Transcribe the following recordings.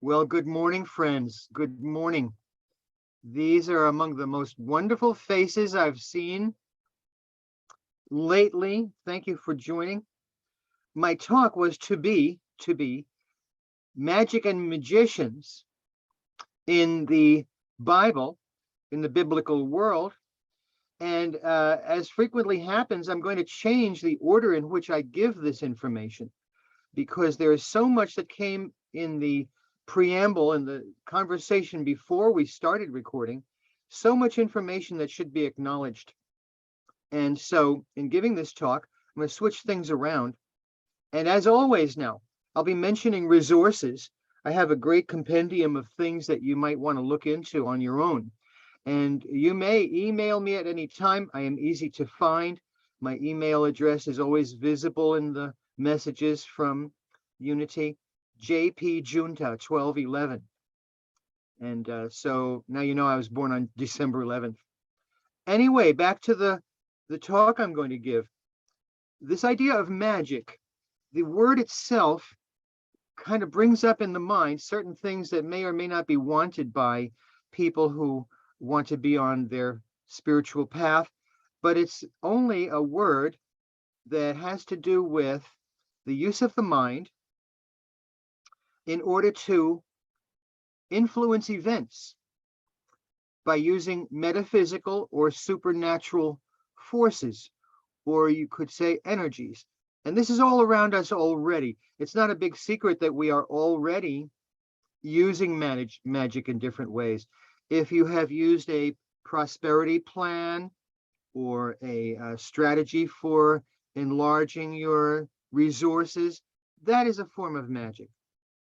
Well, good morning, friends. Good morning. These are among the most wonderful faces I've seen lately. Thank you for joining. My talk was to be magic and magicians in the Bible, in the biblical world. And as frequently happens, I'm going to change the order in which I give this information because there is so much that came in the preamble and the conversation before we started recording, so much information that should be acknowledged. And so in giving this talk, I'm going to switch things around. And as always now, I'll be mentioning resources. I have a great compendium of things that you might want to look into on your own. And you may email me at any time. I am easy to find. My email address is always visible in the messages from Unity, jpjunta 1211. And so now you know I was born on December 11th. Anyway, back to the talk I'm going to give. This idea of magic, the word itself kind of brings up in the mind certain things that may or may not be wanted by people who want to be on their spiritual path, but it's only a word that has to do with the use of the mind in order to influence events by using metaphysical or supernatural forces, or you could say energies. And this is all around us already. It's not a big secret that we are already using magic in different ways. If you have used a prosperity plan or a strategy for enlarging your resources, that is a form of magic.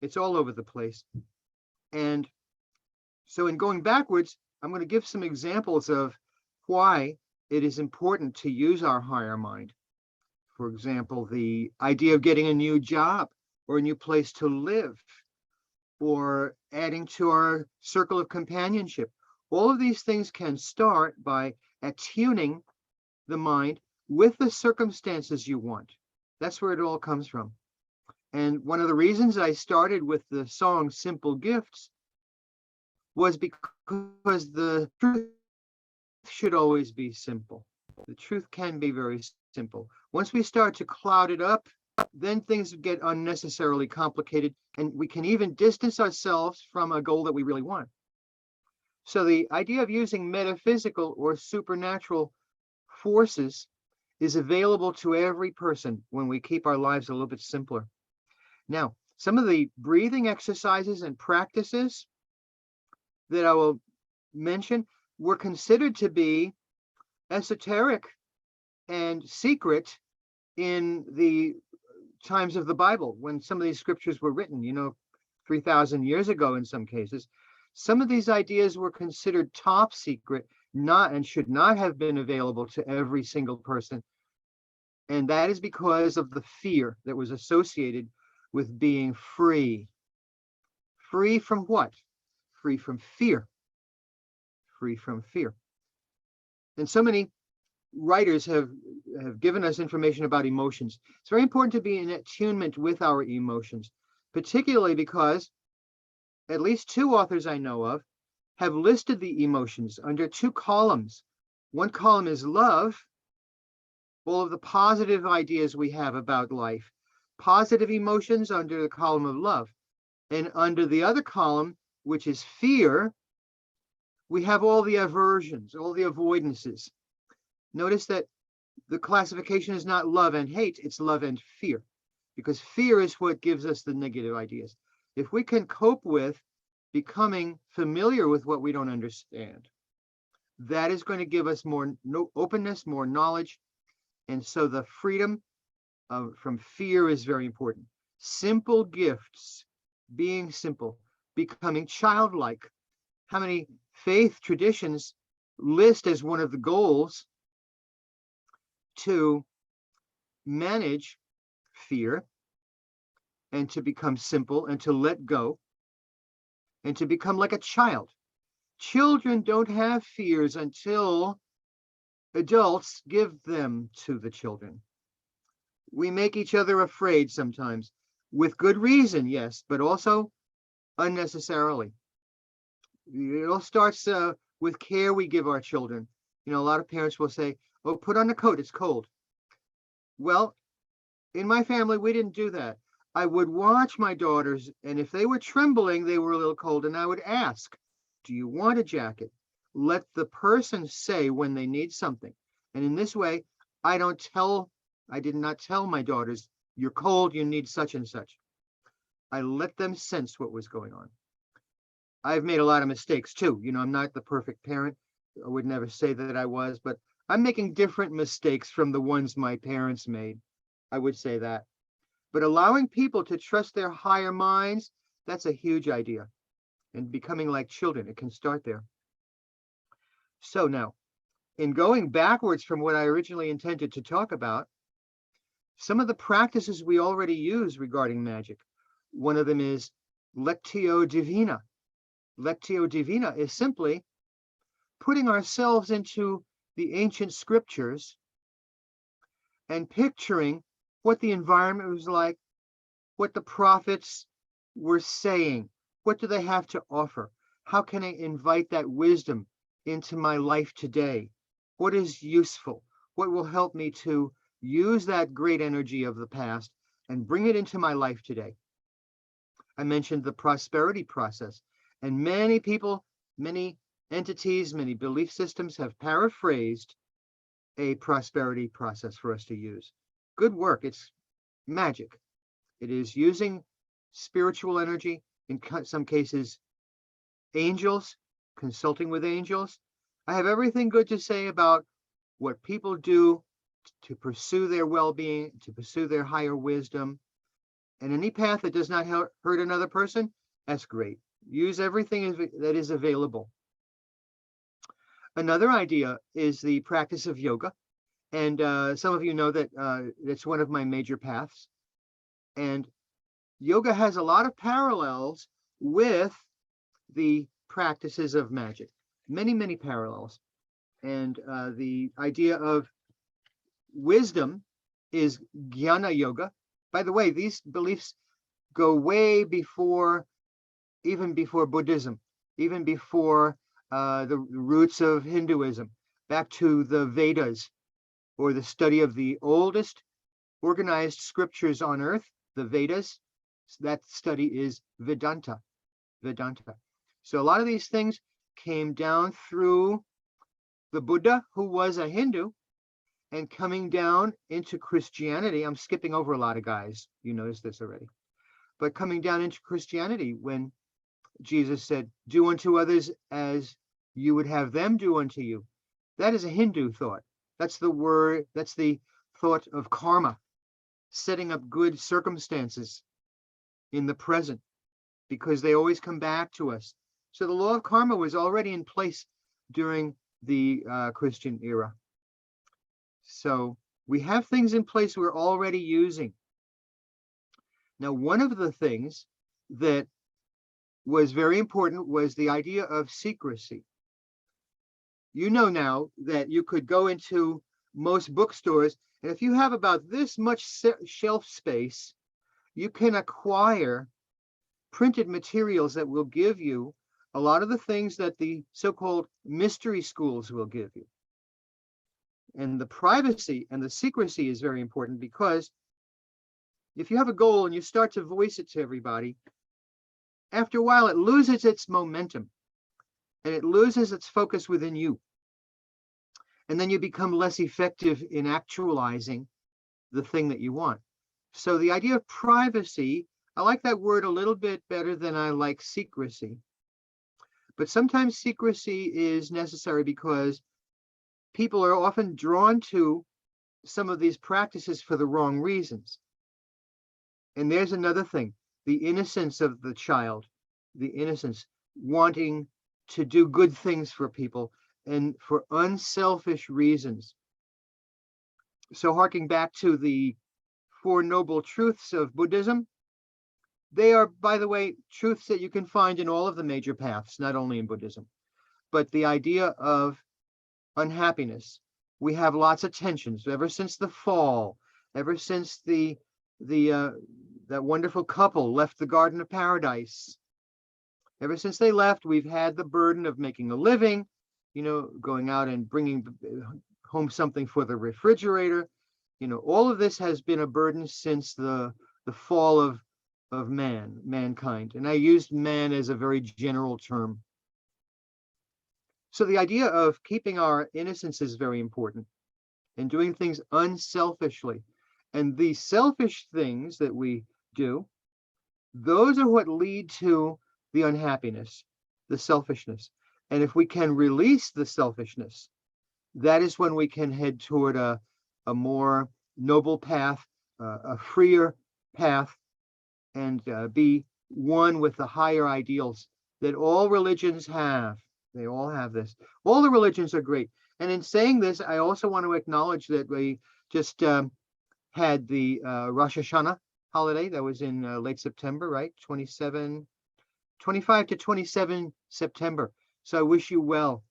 It's all over the place. And so in going backwards, I'm going to give some examples of why it is important to use our higher mind. For example, the idea of getting a new job or a new place to live, or adding to our circle of companionship. All of these things can start by attuning the mind with the circumstances you want. That's where it all comes from. And one of the reasons I started with the song Simple Gifts was because the truth should always be simple. The truth can be very simple. Once we start to cloud it up, then things get unnecessarily complicated, and we can even distance ourselves from a goal that we really want. So the idea of using metaphysical or supernatural forces is available to every person when we keep our lives a little bit simpler. Now, some of the breathing exercises and practices that I will mention were considered to be esoteric and secret in the times of the Bible, when some of these scriptures were written, 3,000 years ago in some cases. Some of these ideas were considered top secret, not and should not have been available to every single person. And that is because of the fear that was associated with being free. Free from what? Free from fear. Free from fear. And so many writers have given us information about emotions. It's very important to be in attunement with our emotions, particularly because at least two authors I know of have listed the emotions under two columns. One column is love, all of the positive ideas we have about life, positive emotions under the column of love. And under the other column, which is fear, we have all the aversions, all the avoidances. Notice that the classification is not love and hate, it's love and fear, because fear is what gives us the negative ideas. If we can cope with becoming familiar with what we don't understand, that is going to give us more openness, more knowledge. And so the freedom from fear is very important. Simple gifts, being simple, becoming childlike. How many faith traditions list as one of the goals to manage fear and to become simple and to let go and to become like a child? Children don't have fears until adults give them to the children. We make each other afraid sometimes, with good reason, yes, but also unnecessarily. It all starts with care we give our children. A lot of parents will say, "Oh, put on a coat, it's cold." Well, in my family, we didn't do that. I would watch my daughters, and if they were trembling, they were a little cold, and I would ask, "Do you want a jacket?" Let the person say when they need something. And in this way, I did not tell my daughters, "You're cold, you need such and such." I let them sense what was going on. I've made a lot of mistakes too. I'm not the perfect parent. I would never say that I was, but I'm making different mistakes from the ones my parents made. I would say that. But allowing people to trust their higher minds, that's a huge idea. And becoming like children, it can start there. So now, in going backwards from what I originally intended to talk about, some of the practices we already use regarding magic. One of them is Lectio Divina. Lectio Divina is simply putting ourselves into the ancient scriptures and picturing what the environment was like, what the prophets were saying, what do they have to offer? How can I invite that wisdom into my life today? What is useful? What will help me to use that great energy of the past and bring it into my life today? I mentioned the prosperity process, and many people, many entities, many belief systems have paraphrased a prosperity process for us to use. Good work. It's magic. It is using spiritual energy, in some cases, angels, consulting with angels. I have everything good to say about what people do to pursue their well-being, to pursue their higher wisdom. And any path that does not hurt another person, that's great. Use everything that is available. Another idea is the practice of yoga. And some of you know that it's one of my major paths. And yoga has a lot of parallels with the practices of magic, many, many parallels. And the idea of wisdom is jnana yoga. By the way, these beliefs go way before, even before Buddhism, even before the roots of Hinduism, back to the Vedas, or the study of the oldest organized scriptures on earth, the Vedas. That study is Vedanta. Vedanta. So a lot of these things came down through the Buddha, who was a Hindu, and coming down into Christianity. I'm skipping over a lot of guys. You noticed this already. But coming down into Christianity, when Jesus said, "Do unto others as you would have them do unto you." That is a Hindu thought. That's the thought of karma, setting up good circumstances in the present, because they always come back to us. So the law of karma was already in place during the Christian era. So we have things in place we're already using. Now, one of the things that was very important was the idea of secrecy. You know now that you could go into most bookstores, and if you have about this much shelf space, you can acquire printed materials that will give you a lot of the things that the so-called mystery schools will give you. And the privacy and the secrecy is very important, because if you have a goal and you start to voice it to everybody, after a while it loses its momentum and it loses its focus within you. And then you become less effective in actualizing the thing that you want. So the idea of privacy, I like that word a little bit better than I like secrecy. But sometimes secrecy is necessary because people are often drawn to some of these practices for the wrong reasons. And there's another thing, the innocence of the child, the innocence, wanting to do good things for people and for unselfish reasons. So harking back to the Four Noble Truths of Buddhism, they are, by the way, truths that you can find in all of the major paths, not only in Buddhism. But the idea of unhappiness, we have lots of tensions ever since the fall, ever since that wonderful couple left the Garden of Paradise. Ever since they left, we've had the burden of making a living, going out and bringing home something for the refrigerator. All of this has been a burden since the fall of mankind. And I used man as a very general term. So the idea of keeping our innocence is very important and doing things unselfishly. And the selfish things that we do, those are what lead to the unhappiness, the selfishness. And if we can release the selfishness, that is when we can head toward a more noble path, a freer path, and be one with the higher ideals that all religions have. They all have this. All the religions are great. And in saying this, I also want to acknowledge that we just had the Rosh Hashanah holiday that was in late September, right? 25 to 27 September. So I wish you well.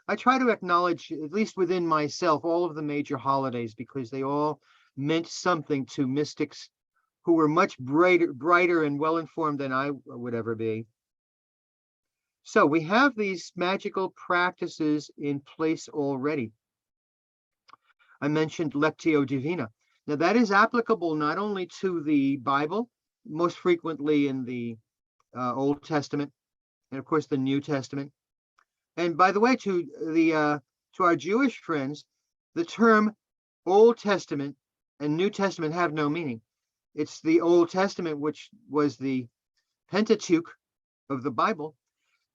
I try to acknowledge, at least within myself, all of the major holidays because they all meant something to mystics who were much brighter and well-informed than I would ever be. So we have these magical practices in place already. I mentioned Lectio Divina. Now that is applicable not only to the Bible, most frequently in the Old Testament, and of course the New Testament. And by the way, to our Jewish friends, the term Old Testament and New Testament have no meaning. It's the Old Testament, which was the Pentateuch of the Bible.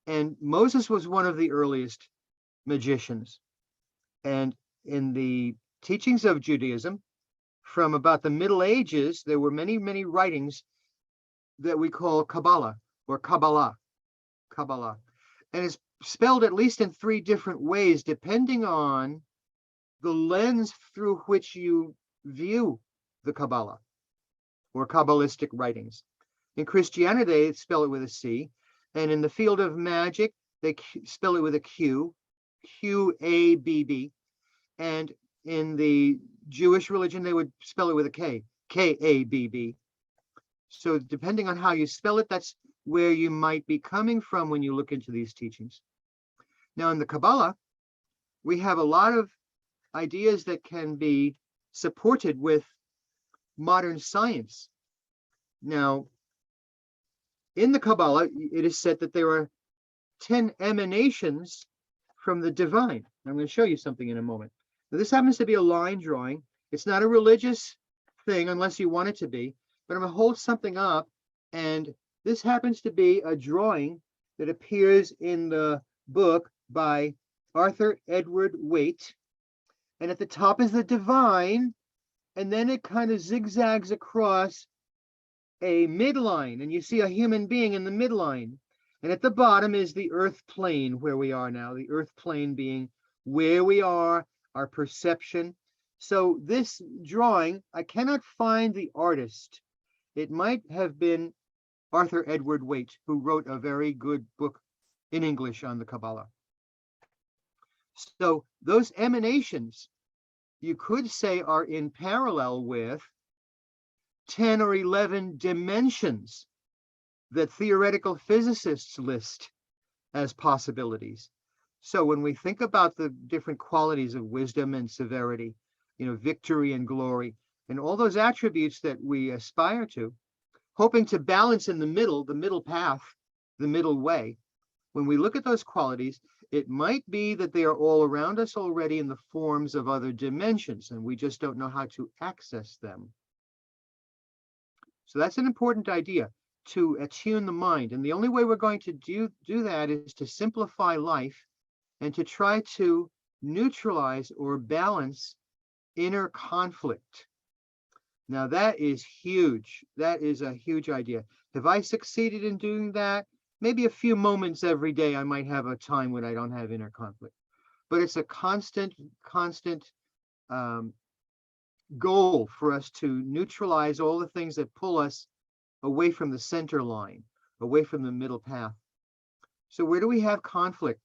And Moses was one of the earliest magicians. And in the teachings of Judaism, from about the Middle Ages, there were many, many writings that we call Kabbalah or Kabbalah. And it's spelled at least in 3 different ways, depending on the lens through which you view the Kabbalah or Kabbalistic writings. In Christianity, they spell it with a C. And in the field of magic, they spell it with a Q, Q-A-B-B. And in the Jewish religion, they would spell it with a K, K-A-B-B. So depending on how you spell it, that's where you might be coming from when you look into these teachings. Now, in the Kabbalah, we have a lot of ideas that can be supported with modern science. Now, in the Kabbalah, it is said that there are 10 emanations from the divine. I'm going to show you something in a moment. Now, this happens to be a line drawing. It's not a religious thing unless you want it to be, but I'm going to hold something up, and this happens to be a drawing that appears in the book by Arthur Edward Waite. And at the top is the divine, and then it kind of zigzags across a midline, and you see a human being in the midline. And at the bottom is the earth plane where we are now, the earth plane being where we are, our perception. So this drawing, I cannot find the artist. It might have been Arthur Edward Waite, who wrote a very good book in English on the Kabbalah. So those emanations, you could say, are in parallel with 10 or 11 dimensions that theoretical physicists list as possibilities. So when we think about the different qualities of wisdom and severity, victory and glory, and all those attributes that we aspire to, hoping to balance in the middle path, the middle way, when we look at those qualities, it might be that they are all around us already in the forms of other dimensions, and we just don't know how to access them. So that's an important idea, to attune the mind. And the only way we're going to do that is to simplify life and to try to neutralize or balance inner conflict. Now that is huge. That is a huge idea. Have I succeeded in doing that? Maybe a few moments every day I might have a time when I don't have inner conflict. But it's a constant goal for us to neutralize all the things that pull us away from the center line, away from the middle path. So where do we have conflict?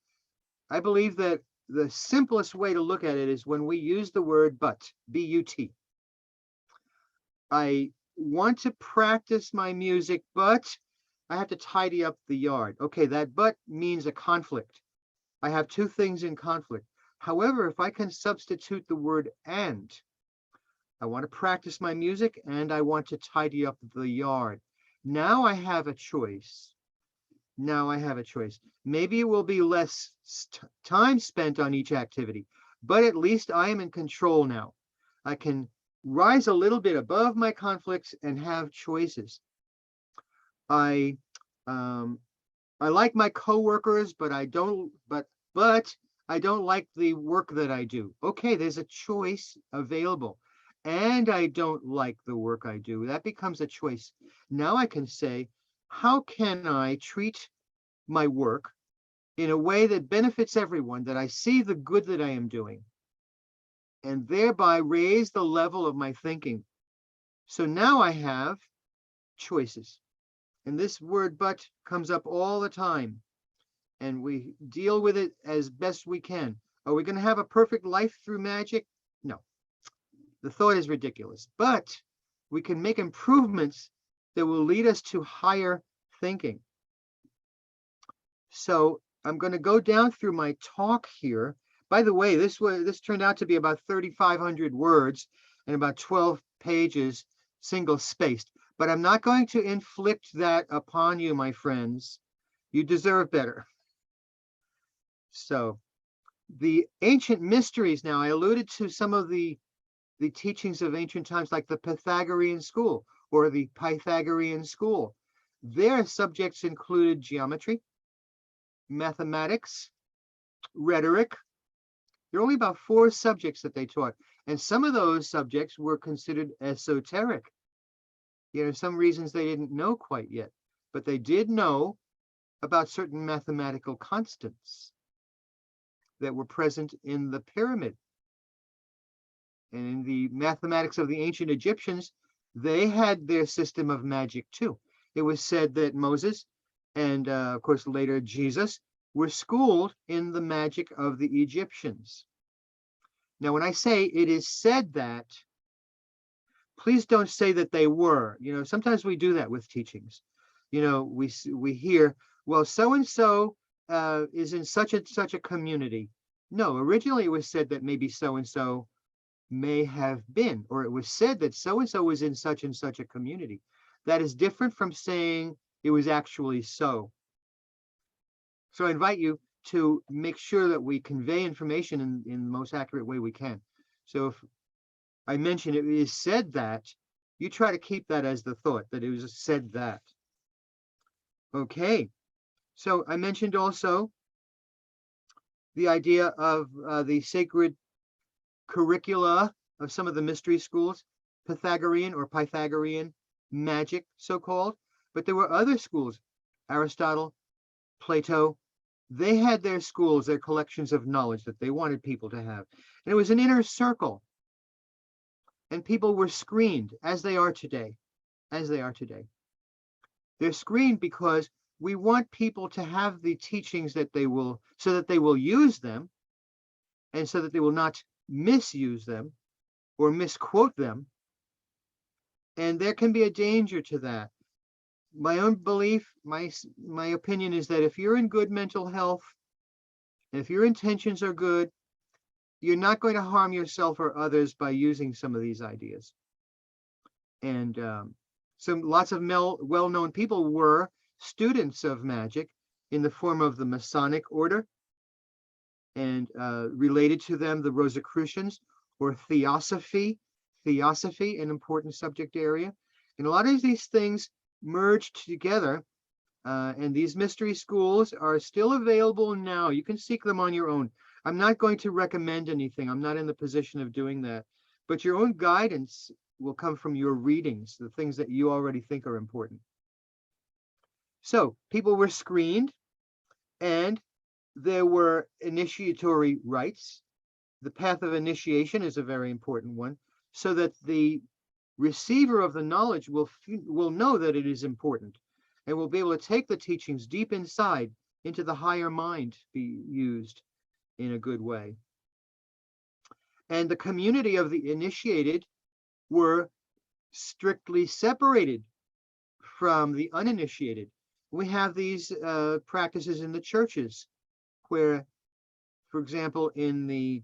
I believe that the simplest way to look at it is when we use the word but, B-U-T. I want to practice my music, but I have to tidy up the yard. Okay, that but means a conflict. I have two things in conflict. However, if I can substitute the word and, I want to practice my music and I want to tidy up the yard. Now I have a choice. Now I have a choice. Maybe it will be less time spent on each activity, but at least I am in control now. I can rise a little bit above my conflicts and have choices. I um, I like my coworkers, but I don't. But I don't like the work that I do. Okay, there's a choice available, and I don't like the work I do. That becomes a choice. Now I can say, how can I treat my work in a way that benefits everyone, that I see the good that I am doing, and thereby raise the level of my thinking. So now I have choices. And this word but comes up all the time, and we deal with it as best we can. Are we going to have a perfect life through magic? No, the thought is ridiculous, but we can make improvements that will lead us to higher thinking. So I'm going to go down through my talk here. By the way, this turned out to be about 3,500 words and about 12 pages single spaced. But I'm not going to inflict that upon you, my friends. You deserve better. So the ancient mysteries, now I alluded to some of the teachings of ancient times, like the Pythagorean school or the Pythagorean school. Their subjects included geometry, mathematics, rhetoric. There are only about 4 subjects that they taught, and some of those subjects were considered esoteric. Some reasons they didn't know quite yet, but they did know about certain mathematical constants that were present in the pyramid. And in the mathematics of the ancient Egyptians, they had their system of magic too. It was said that Moses and, of course, later Jesus were schooled in the magic of the Egyptians. Now, when I say it is said that, please don't say that they were. Sometimes we do that with teachings. We hear, well, so and so is in such a community. No, originally it was said that maybe so and so may have been, or it was said that so and so was in such and such a community. That is different from saying it was actually so. So I invite you to make sure that we convey information in the most accurate way we can. So if I mention it is said that, you try to keep that as the thought, that it was said that. Okay, so I mentioned also the idea of the sacred curricula of some of the mystery schools, Pythagorean or Pythagorean magic, so-called. But there were other schools, Aristotle, Plato. They had their schools, their collections of knowledge that they wanted people to have. And it was an inner circle. And people were screened, as they are today. They're screened because we want people to have the teachings so that they will use them, and so that they will not misuse them or misquote them. And there can be a danger to that. My own belief, my opinion is that if you're in good mental health, and if your intentions are good, you're not going to harm yourself or others by using some of these ideas. And lots of well-known people were students of magic in the form of the Masonic order, and related to them, the Rosicrucians, or theosophy, an important subject area. And a lot of these things merged together, and these mystery schools are still available now. You can seek them on your own. I'm not going to recommend anything. I'm not in the position of doing that. But your own guidance will come from your readings, the things that you already think are important. So people were screened, and there were initiatory rites. The path of initiation is a very important one, so that the receiver of the knowledge will know that it is important, and will be able to take the teachings deep inside into the higher mind to be used in a good way. And the community of the initiated were strictly separated from the uninitiated. we have these practices in the churches where, for example, in the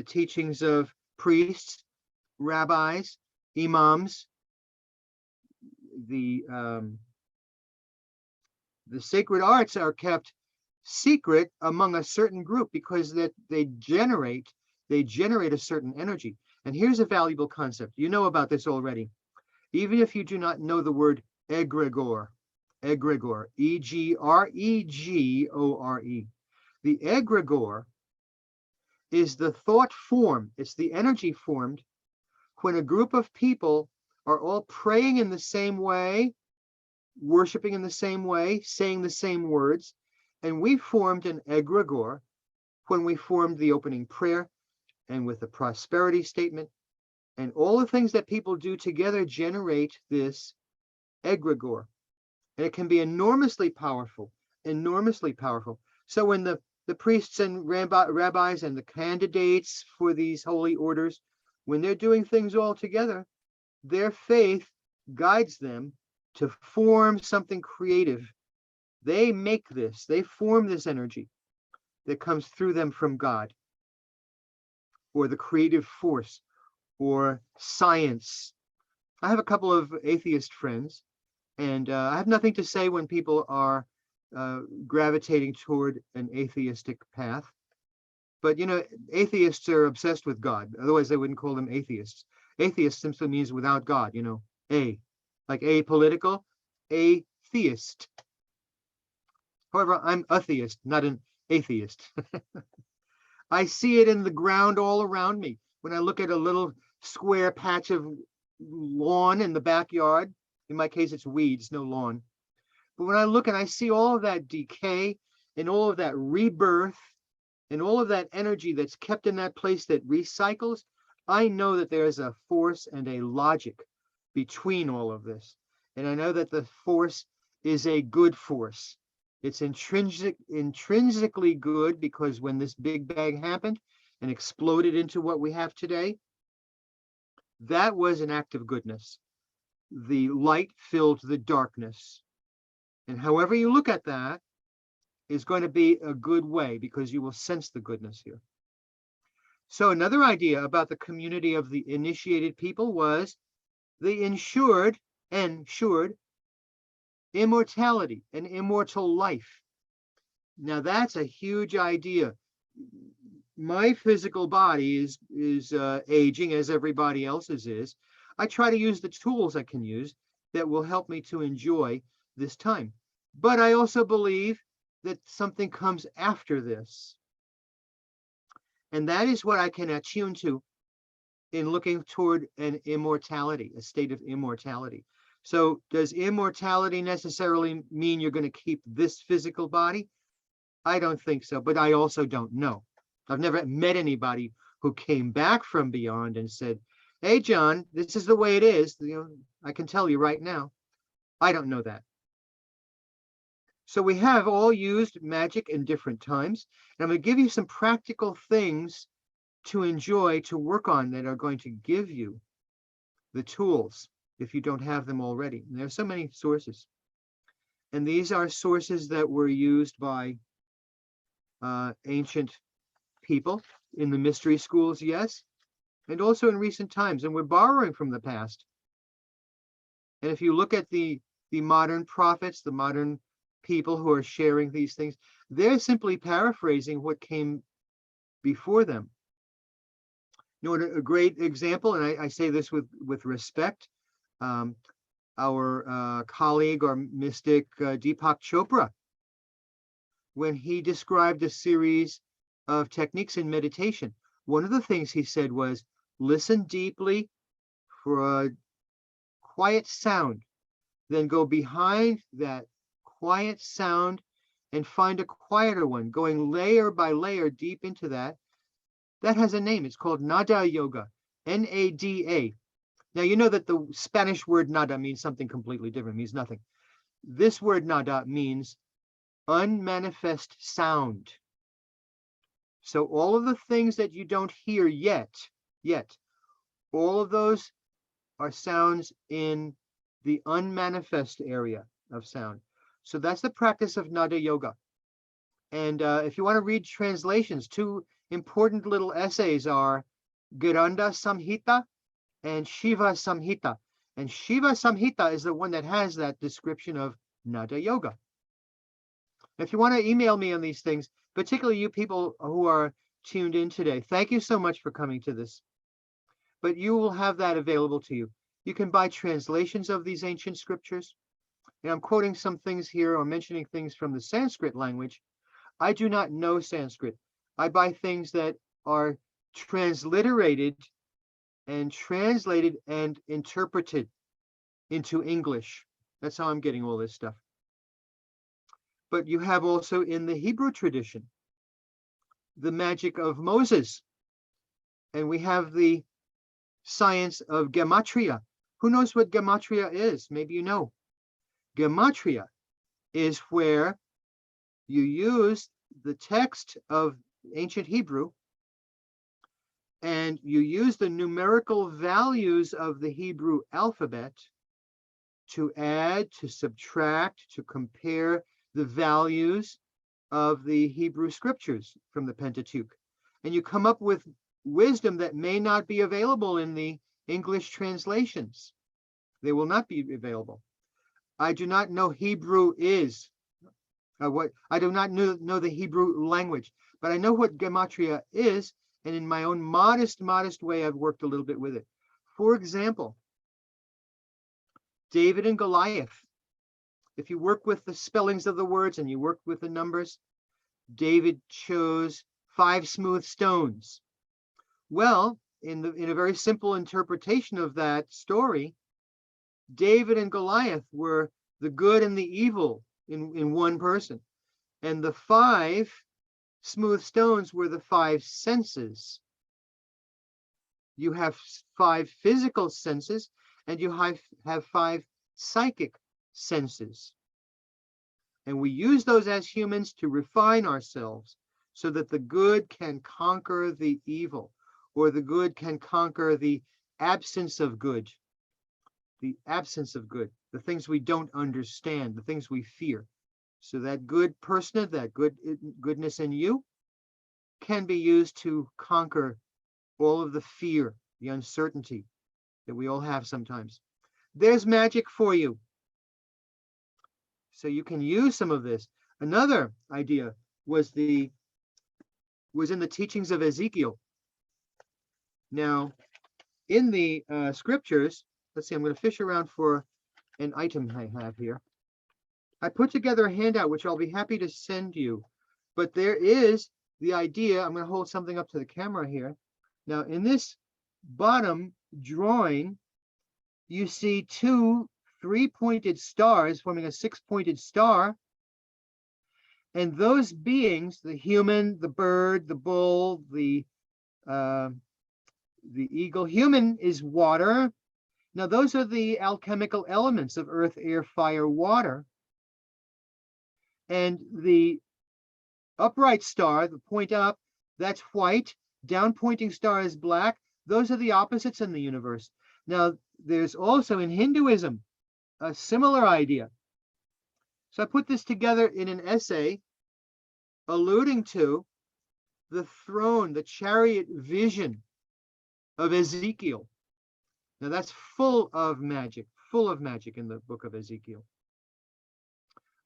teachings of priests, rabbis, imams, the sacred arts are kept secret among a certain group because that they generate a certain energy. And here's a valuable concept. You know about this already. Even if you do not know the word egregore, E-G-R-E-G-O-R-E. The egregore is the thought form, it's the energy formed when a group of people are all praying in the same way, worshiping in the same way, saying the same words. And we formed an egregore when we formed the opening prayer and with the prosperity statement. And all the things that people do together generate this egregore. And it can be enormously powerful, enormously powerful. So when the priests and rabbis and the candidates for these holy orders, when they're doing things all together, their faith guides them to form something creative. They make this, they form this energy that comes through them from God, or the creative force, or science. I have a couple of atheist friends, and I have nothing to say when people are gravitating toward an atheistic path. But atheists are obsessed with God. Otherwise, they wouldn't call them atheists. Atheist simply means without God, like apolitical, atheist. However, I'm a theist, not an atheist. I see it in the ground all around me. When I look at a little square patch of lawn in the backyard, in my case, it's weeds, no lawn. But when I look and I see all of that decay and all of that rebirth and all of that energy that's kept in that place that recycles, I know that there's a force and a logic between all of this. And I know that the force is a good force. It's intrinsically good because when this Big Bang happened and exploded into what we have today, that was an act of goodness. The light filled the darkness. And however you look at that is going to be a good way because you will sense the goodness here. So another idea about the community of the initiated people was the ensured immortality, an immortal life. Now that's a huge idea. My physical body is aging as everybody else's is. I try to use the tools I can use that will help me to enjoy this time. But I also believe that something comes after this. And that is what I can attune to in looking toward an immortality, a state of immortality. So does immortality necessarily mean you're going to keep this physical body? I don't think so, but I also don't know. I've never met anybody who came back from beyond and said, hey, John, this is the way it is. I can tell you right now. I don't know that. So we have all used magic in different times. And I'm going to give you some practical things to enjoy, to work on that are going to give you the tools if you don't have them already. And there are so many sources. And these are sources that were used by ancient people in the mystery schools, yes, and also in recent times. And we're borrowing from the past. And if you look at the modern prophets, the modern people who are sharing these things, they're simply paraphrasing what came before them. A great example, and I say this with respect, our colleague or mystic Deepak Chopra, when he described a series of techniques in meditation, one of the things he said was, listen deeply for a quiet sound, then go behind that quiet sound and find a quieter one, going layer by layer deep into that. That has a name. It's called Nada Yoga, N-A-D-A. Now, you know that the Spanish word nada means something completely different, means nothing. This word nada means unmanifest sound. So all of the things that you don't hear yet, all of those are sounds in the unmanifest area of sound. So that's the practice of Nada Yoga. And if you want to read translations, two important little essays are Giranda Samhita and Shiva Samhita. And Shiva Samhita is the one that has that description of Nada Yoga. If you want to email me on these things, particularly you people who are tuned in today, thank you so much for coming to this. But you will have that available to you. You can buy translations of these ancient scriptures. And I'm quoting some things here or mentioning things from the Sanskrit language. I do not know Sanskrit. I buy things that are transliterated and translated and interpreted into English. That's how I'm getting all this stuff. But you have also in the Hebrew tradition, the magic of Moses. And we have the science of gematria. Who knows what gematria is? Maybe you know. Gematria is where you use the text of ancient Hebrew and you use the numerical values of the Hebrew alphabet to add, to subtract, to compare the values of the Hebrew scriptures from the Pentateuch. And you come up with wisdom that may not be available in the English translations. They will not be available. I do not know Hebrew is. I do not know the Hebrew language, but I know what gematria is, and in my own modest way, I've worked a little bit with it. For example, David and Goliath. If you work with the spellings of the words and you work with the numbers, David chose 5 smooth stones. Well, in a very simple interpretation of that story, David and Goliath were the good and the evil in one person. And the 5 smooth stones were the 5 senses. You have 5 physical senses and you have 5 psychic senses. And we use those as humans to refine ourselves so that the good can conquer the evil, or the good can conquer the absence of good. The absence of good, the things we don't understand, the things we fear. So that good person, that goodness in you can be used to conquer all of the fear, the uncertainty that we all have sometimes. There's magic for you. So you can use some of this. Another idea was in the teachings of Ezekiel. Now, in the scriptures, let's see, I'm going to fish around for an item I have here. I put together a handout, which I'll be happy to send you. But there is the idea, I'm going to hold something up to the camera here. Now, in this bottom drawing, you see 2 3-pointed stars forming a 6-pointed star. And those beings, the human, the bird, the bull, the eagle, human is water. Now, those are the alchemical elements of earth, air, fire, water. And the upright star, the point up, that's white. Down pointing star is black. Those are the opposites in the universe. Now, there's also in Hinduism a similar idea. So I put this together in an essay alluding to the throne, the chariot vision of Ezekiel. Now that's full of magic in the book of Ezekiel.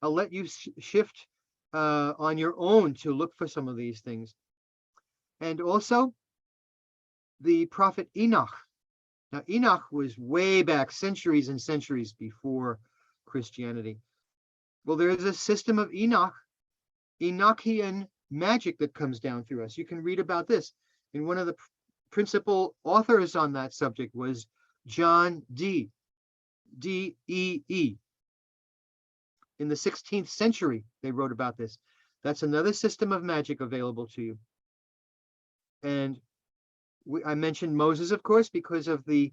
I'll let you shift on your own to look for some of these things. And also the prophet Enoch. Now, Enoch was way back, centuries and centuries before Christianity. Well, there is a system of Enochian magic that comes down through us. You can read about this. And one of the principal authors on that subject was John Dee. D-E-E. In the 16th century, they wrote about this. That's another system of magic available to you. And I mentioned Moses, of course, because of the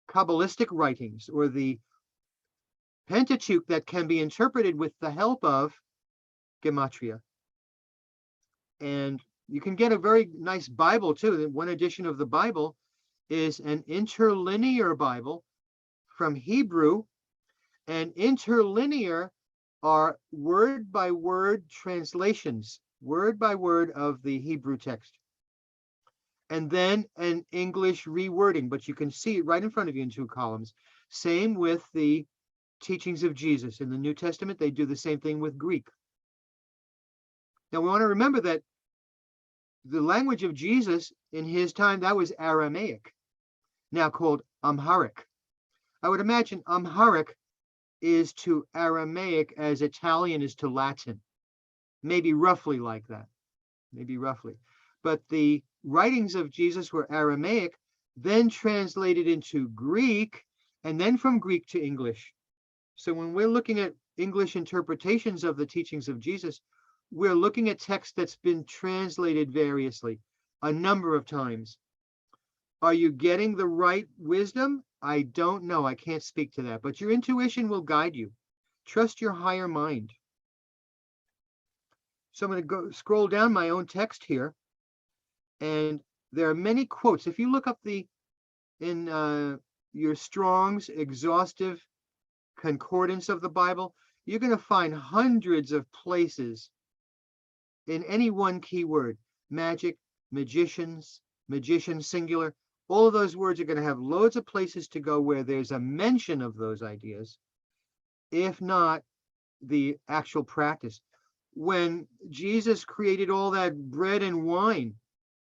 Kabbalistic writings or the Pentateuch that can be interpreted with the help of gematria. And you can get a very nice Bible too. One edition of the Bible is an interlinear Bible from Hebrew. And interlinear are word by word translations, word by word of the Hebrew text, and then an English rewording, but you can see it right in front of you in two columns. Same with the teachings of Jesus. In the New Testament, they do the same thing with Greek. Now, we want to remember that the language of Jesus in his time, that was Aramaic, now called Amharic. I would imagine Amharic is to Aramaic as Italian is to Latin, maybe roughly like that, maybe roughly. But the writings of Jesus were Aramaic, then translated into Greek, and then from Greek to English. So when we're looking at English interpretations of the teachings of Jesus, we're looking at text that's been translated variously a number of times. Are you getting the right wisdom? I don't know. I can't speak to that, but your intuition will guide you. Trust your higher mind. So I'm going to go scroll down my own text here, and there are many quotes. If you look up in your Strong's exhaustive concordance of the Bible, you're going to find hundreds of places in any one keyword: magic, magicians, magician singular. All of those words are going to have loads of places to go where there's a mention of those ideas, if not the actual practice. When Jesus created all that bread and wine,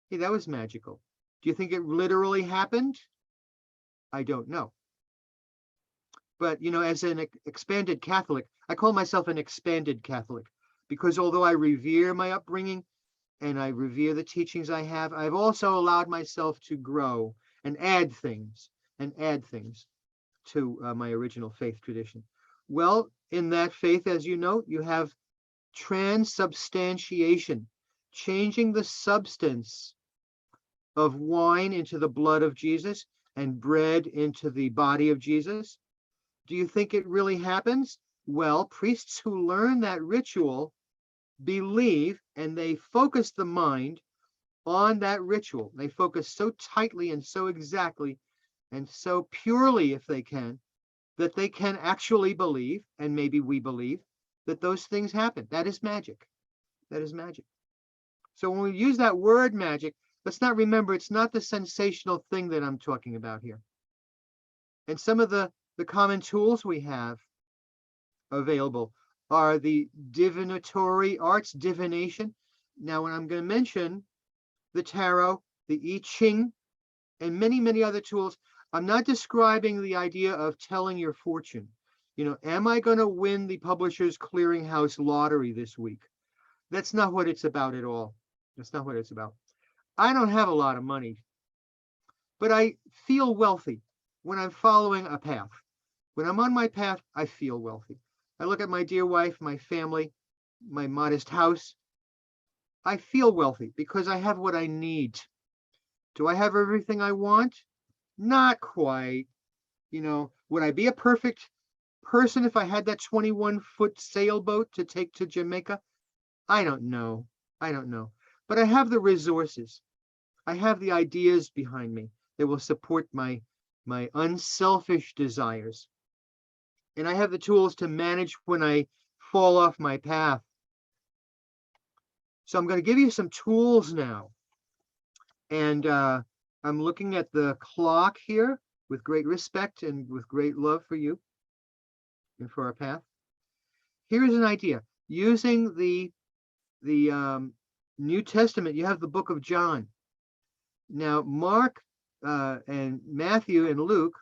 hey, that was magical. Do you think it literally happened? I don't know. But, as an expanded Catholic, I call myself an expanded Catholic because although I revere my upbringing and I revere the teachings I have, I've also allowed myself to grow and add things to my original faith tradition. Well, in that faith, as you know, you have transubstantiation, changing the substance of wine into the blood of Jesus and bread into the body of Jesus. Do you think it really happens? Well, priests who learn that ritual believe, and they focus the mind on that ritual. They focus so tightly and so exactly and so purely, if they can, that they can actually believe, and maybe we believe, that those things happen. That is magic. That is magic. So when we use that word magic, let's not remember it's not the sensational thing that I'm talking about here. And some of the common tools we have available are the divinatory arts, divination. Now, when I'm going to mention the tarot, the I Ching, and many, many other tools, I'm not describing the idea of telling your fortune. Am I going to win the Publishers Clearinghouse lottery this week? That's not what it's about at all. That's not what it's about. I don't have a lot of money, but I feel wealthy when I'm following a path. When I'm on my path, I feel wealthy. I look at my dear wife, my family, my modest house. I feel wealthy because I have what I need. Do I have everything I want? Not quite. Would I be a perfect person if I had that 21-foot sailboat to take to Jamaica? I don't know. But I have the resources. I have the ideas behind me that will support my unselfish desires. And I have the tools to manage when I fall off my path. So I'm going to give you some tools now. And I'm looking at the clock here with great respect and with great love for you and for our path. Here's an idea. Using the New Testament, you have the book of John. Now, Mark and Matthew and Luke,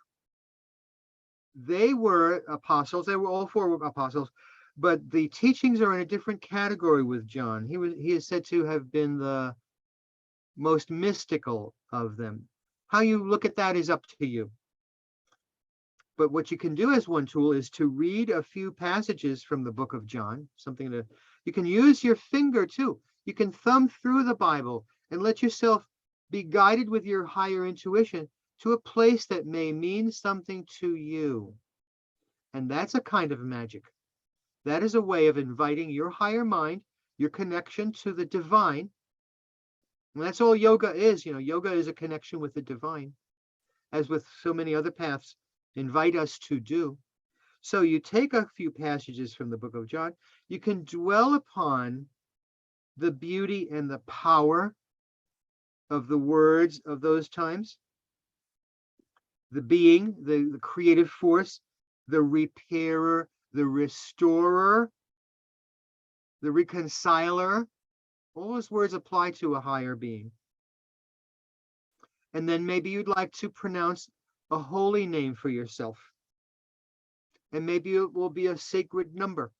they were apostles. They were all four apostles, but the teachings are in a different category with John. He is said to have been the most mystical of them. How you look at that is up to you. But what you can do as one tool is to read a few passages from the book of John, you can use your finger too. You can thumb through the Bible and let yourself be guided with your higher intuition to a place that may mean something to you. And that's a kind of magic. That is a way of inviting your higher mind, your connection to the divine. And that's all yoga is. Yoga is a connection with the divine, as with so many other paths invite us to do. So you take a few passages from the book of John, you can dwell upon the beauty and the power of the words of those times, the being, the creative force, the repairer, the restorer, the reconciler. All those words apply to a higher being. And then maybe you'd like to pronounce a holy name for yourself. And maybe it will be a sacred number.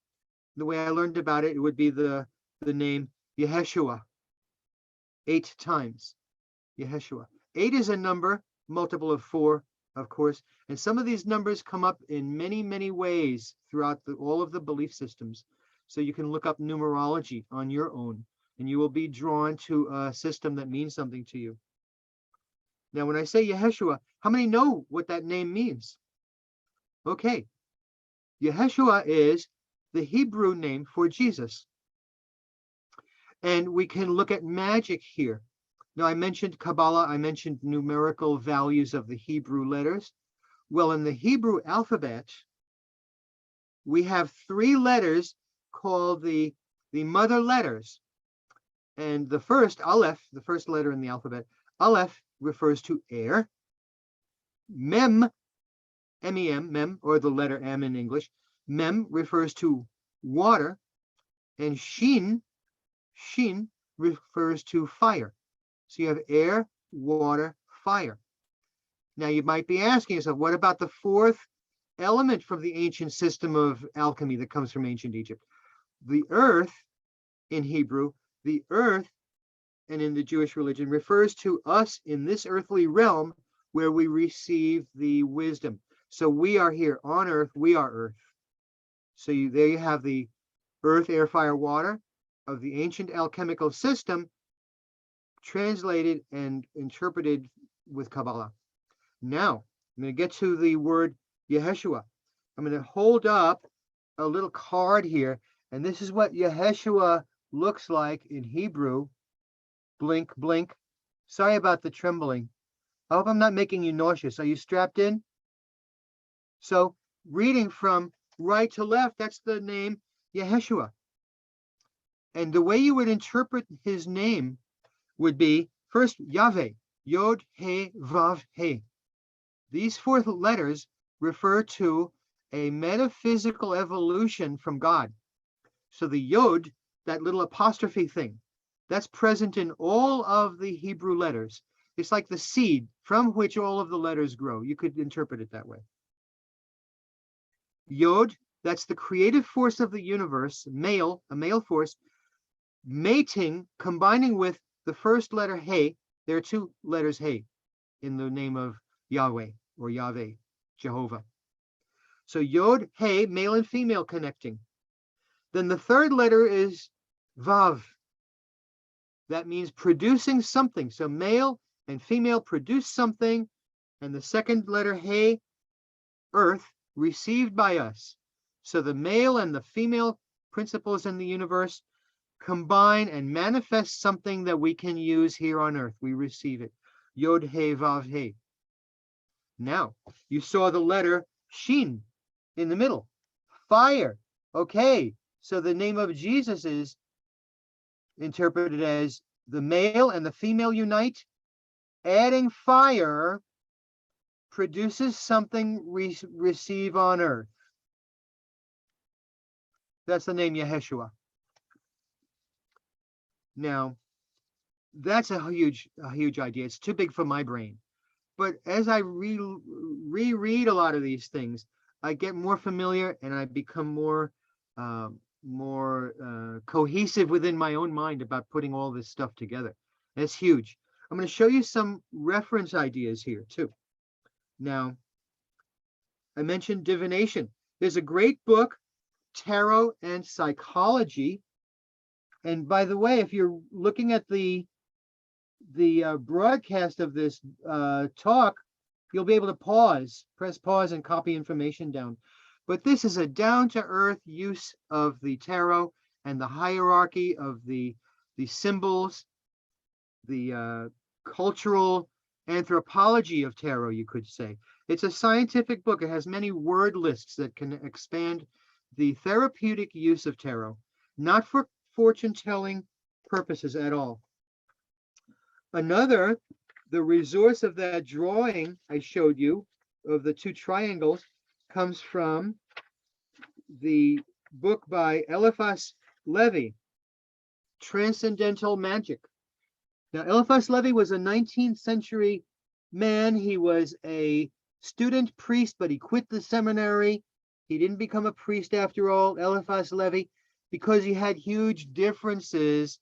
The way I learned about it, it would be the name Yeshua, 8 times. Yeshua. 8 is a number, multiple of 4, of course. And some of these numbers come up in many, many ways throughout all of the belief systems. So you can look up numerology on your own, and you will be drawn to a system that means something to you. Now, when I say Yeshua, how many know what that name means? Okay. Yeshua is the Hebrew name for Jesus. And we can look at magic here. Now, I mentioned Kabbalah, I mentioned numerical values of the Hebrew letters. Well, in the Hebrew alphabet, we have 3 letters called the mother letters. And the first, Aleph, the first letter in the alphabet, Aleph refers to air. Mem, M-E-M, mem, or the letter M in English, mem refers to water. And shin refers to fire. So you have air, water, fire. Now you might be asking yourself, what about the 4th element from the ancient system of alchemy that comes from ancient Egypt? The earth in Hebrew, the earth, and in the Jewish religion, refers to us in this earthly realm where we receive the wisdom. So we are here on earth, we are earth. So there you have the earth, air, fire, water of the ancient alchemical system translated and interpreted with Kabbalah. Now, I'm going to get to the word Yeshua. I'm going to hold up a little card here, and this is what Yeshua looks like in Hebrew. Blink, blink. Sorry about the trembling. I hope I'm not making you nauseous. Are you strapped in? So, reading from right to left, that's the name Yeshua. And the way you would interpret his name would be first Yahweh, Yod, He, Vav, He. These 4 letters refer to a metaphysical evolution from God. So the Yod, that little apostrophe thing, that's present in all of the Hebrew letters. It's like the seed from which all of the letters grow. You could interpret it that way. Yod, that's the creative force of the universe, male, a male force, mating, combining with the first letter He. There are 2 letters He in the name of Yahweh or Yahweh, Jehovah. So Yod, He, male and female connecting. Then the 3rd letter is Vav. That means producing something. So male and female produce something. And the 2nd letter He, earth, received by us. So the male and the female principles in the universe combine and manifest something that we can use here on earth. We receive it. Yod, He, Vav, He. Now, you saw the letter Shin in the middle. Fire. Okay, so the name of Jesus is interpreted as the male and the female unite. Adding fire produces something receive on earth. That's the name Yeshua. Now, that's a huge idea. It's too big for my brain. But as I reread a lot of these things, I get more familiar and I become more cohesive within my own mind about putting all this stuff together. That's huge. I'm going to show you some reference ideas here too. Now, I mentioned divination. There's a great book, Tarot and Psychology. And by the way, if you're looking at the broadcast of this talk, you'll be able to press pause and copy information down. But this is a down-to-earth use of the tarot and the hierarchy of the symbols, the cultural anthropology of tarot, you could say. It's a scientific book. It has many word lists that can expand the therapeutic use of tarot, not for fortune telling purposes at all. Another, the resource of that drawing I showed you of the two triangles comes from the book by Eliphas Levi, Transcendental Magic. Now, Eliphas Levi was a 19th century man. He was a student priest, but he quit the seminary. He didn't become a priest after all, Eliphas Levi, because he had huge differences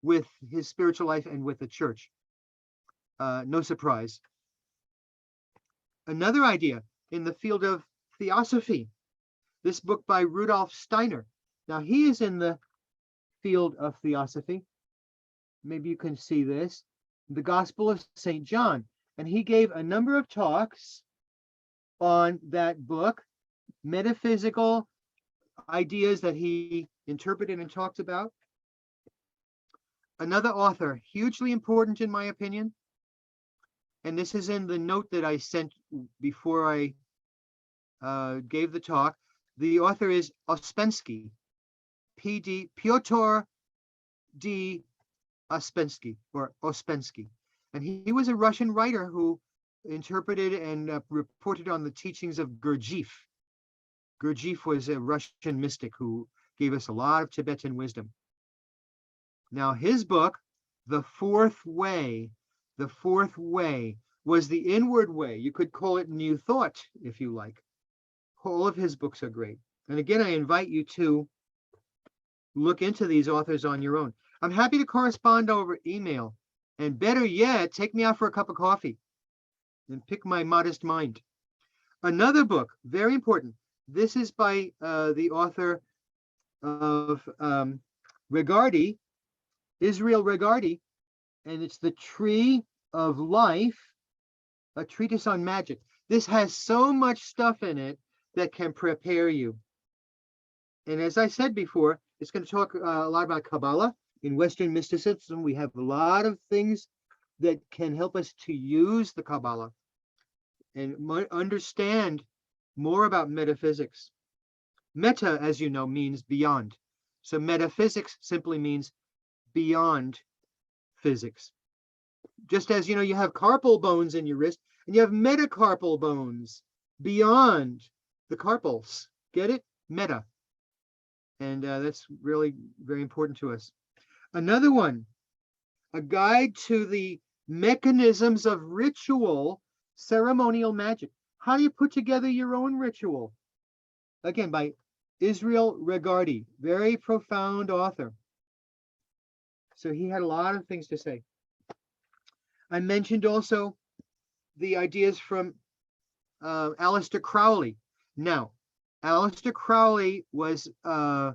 with his spiritual life and with the church. No surprise. Another idea in the field of theosophy, this book by Rudolf Steiner. Now, he is in the field of theosophy. Maybe you can see this, the Gospel of St. John. And he gave a number of talks on that book, metaphysical ideas that he interpreted and talked about. Another author, hugely important in my opinion, and this is in the note that I sent before I gave the talk. The author is Ouspensky, Pyotr D. Ouspensky. And he was a Russian writer who interpreted and reported on the teachings of Gurdjieff. Gurdjieff was a Russian mystic who gave us a lot of Tibetan wisdom. Now, his book, The Fourth Way was the inward way. You could call it New Thought, if you like. All of his books are great. And again, I invite you to look into these authors on your own. I'm happy to correspond over email. And better yet, take me out for a cup of coffee and pick my modest mind. Another book, very important. This is by the author of Regardie, Israel Regardie, and it's The Tree of Life, a treatise on magic. This has so much stuff in it that can prepare you. And as I said before, it's going to talk a lot about Kabbalah. In Western mysticism, we have a lot of things that can help us to use the Kabbalah and understand more about metaphysics. Meta, as you know, means beyond. So metaphysics simply means beyond physics. Just as, you have carpal bones in your wrist and you have metacarpal bones beyond the carpals. Get it? Meta. And that's really very important to us. Another one, a guide to the mechanisms of ritual ceremonial magic. How do you put together your own ritual? Again, by Israel Regardie, very profound author. So he had a lot of things to say. I mentioned also the ideas from Aleister Crowley. Now, Aleister Crowley was a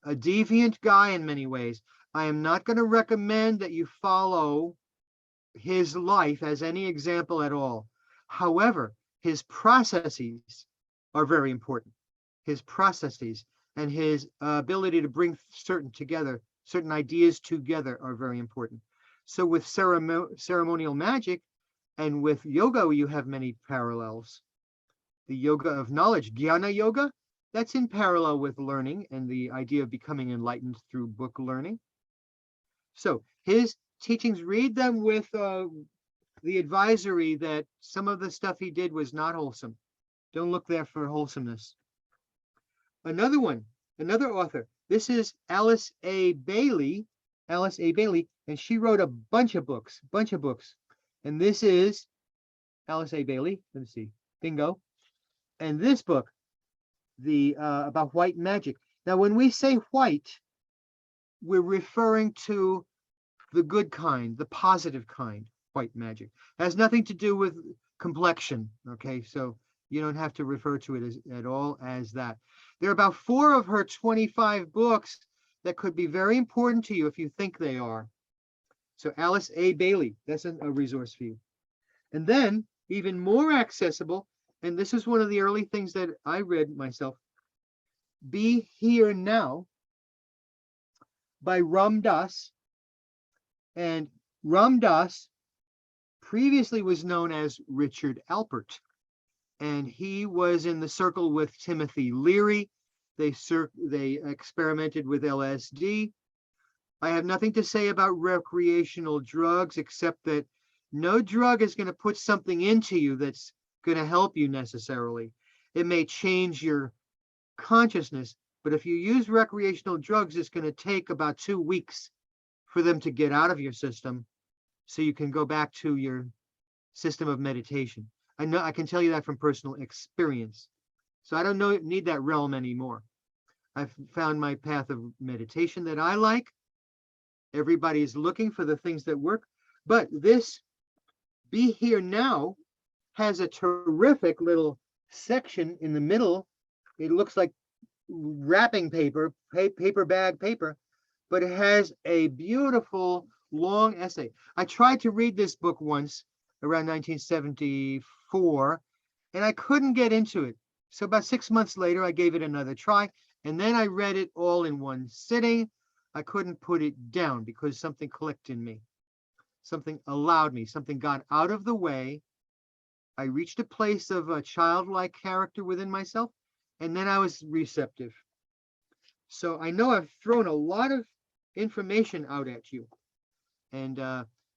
deviant guy in many ways. I am not going to recommend that you follow his life as any example at all. However, his processes are very important. His processes and his ability to bring certain ideas together are very important. So with ceremonial magic and with yoga, you have many parallels. The yoga of knowledge, jnana yoga, that's in parallel with learning and the idea of becoming enlightened through book learning. So his teachings, read them with the advisory that some of the stuff he did was not wholesome. Don't look there for wholesomeness. Another one, another author. This is Alice A. Bailey, and she wrote a bunch of books. And this is Alice A. Bailey. Let me see. Bingo. And this book, the about white magic. Now, when we say white, we're referring to the good kind, the positive kind, white magic. It has nothing to do with complexion, okay? So you don't have to refer to it at all as that. There are about 4 of her 25 books that could be very important to you if you think they are. So Alice A. Bailey, that's a resource for you. And then, even more accessible, and this is one of the early things that I read myself, Be Here Now by Ram Dass. And Ram Dass previously was known as Richard Alpert. and he was in the circle with Timothy Leary. They experimented with LSD. I have nothing to say about recreational drugs except that no drug is going to put something into you that's going to help you necessarily. It may change your consciousness, but if you use recreational drugs, it's going to take about 2 weeks for them to get out of your system so you can go back to your system of meditation. I know I can tell you that from personal experience. So I don't need that realm anymore. I've found my path of meditation that I like. Everybody is looking for the things that work, but this Be Here Now has a terrific little section in the middle. It looks like wrapping paper, paper bag paper, but it has a beautiful long essay. I tried to read this book once around 1974, and I couldn't get into it. So about 6 months later, I gave it another try, and then I read it all in one sitting. I couldn't put it down because something clicked in me. Something allowed me, something got out of the way. I reached a place of a childlike character within myself, and then I was receptive. So I know I've thrown a lot of information out at you, and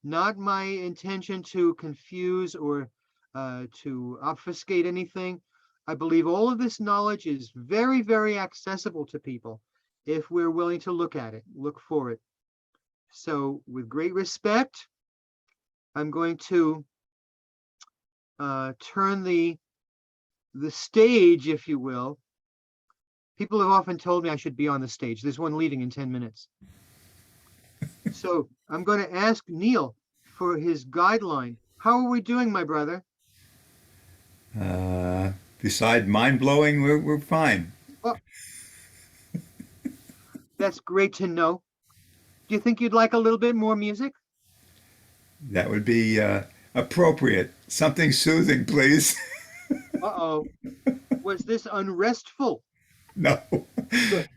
not my intention to confuse or to obfuscate anything. I believe all of this knowledge is very, very accessible to people if we're willing to look at it, look for it. So with great respect, I'm going to turn the stage, if you will. People have often told me I should be on the stage. There's one leaving in 10 minutes. So I'm going to ask Neil for his guideline. How are we doing, my brother? Beside mind blowing, we're fine. Oh, that's great to know. Do you think you'd like a little bit more music? That would be appropriate. Something soothing, please. Uh-oh. Was this unrestful? No. Good.